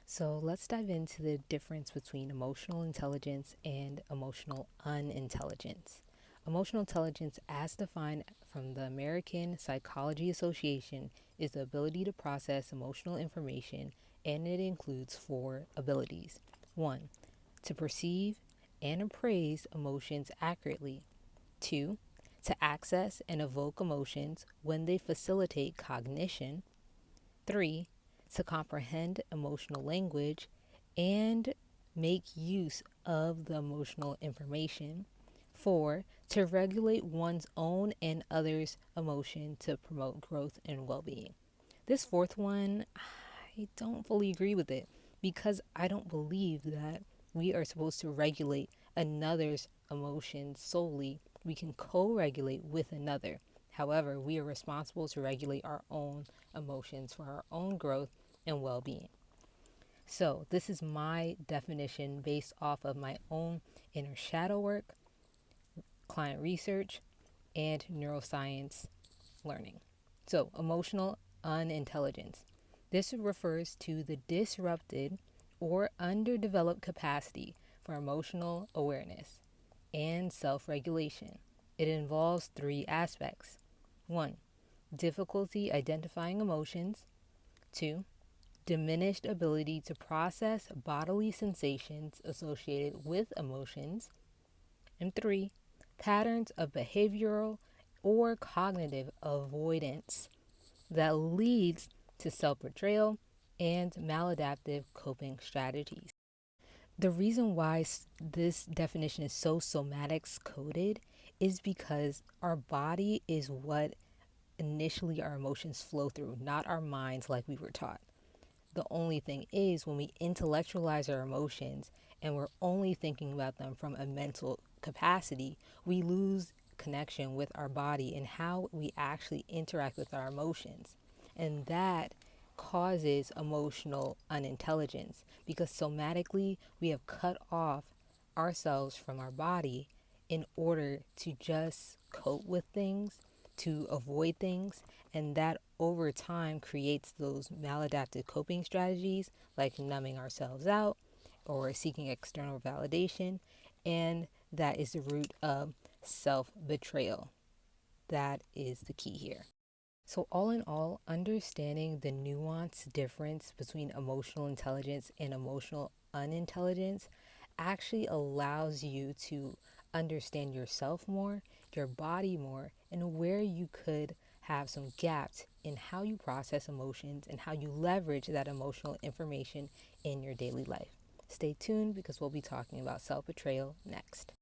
So let's dive into the difference between emotional intelligence and emotional unintelligence. Emotional intelligence, as defined from the American Psychology Association, is the ability to process emotional information, and it includes four abilities. One, to perceive and appraise emotions accurately. Two, to access and evoke emotions when they facilitate cognition. Three, to comprehend emotional language and make use of the emotional information. Four, to regulate one's own and others' emotion to promote growth and well being. This fourth one, I don't fully agree with it because I don't believe that we are supposed to regulate another's emotions solely. We can co regulate with another. However, we are responsible to regulate our own emotions for our own growth and well being. So, this is my definition based off of my own inner shadow work, client research, and neuroscience learning. So, emotional unintelligence. This refers to the disrupted or underdeveloped capacity for emotional awareness and self regulation. It involves three aspects: one, difficulty identifying emotions; two, diminished ability to process bodily sensations associated with emotions; and three, patterns of behavioral or cognitive avoidance that leads to self betrayal and maladaptive coping strategies. The reason why this definition is so somatics coded is because our body is what initially our emotions flow through, not our minds like we were taught. The only thing is, when we intellectualize our emotions and we're only thinking about them from a mental capacity, we lose connection with our body and how we actually interact with our emotions. And that causes emotional unintelligence because somatically we have cut off ourselves from our body in order to just cope with things, to avoid things, and that over time creates those maladaptive coping strategies like numbing ourselves out or seeking external validation, and that is the root of self betrayal. That is the key here. So, all in all, understanding the nuanced difference between emotional intelligence and emotional unintelligence actually allows you to understand yourself more, your body more, and where you could have some gaps in how you process emotions and how you leverage that emotional information in your daily life. Stay tuned because we'll be talking about self betrayal next.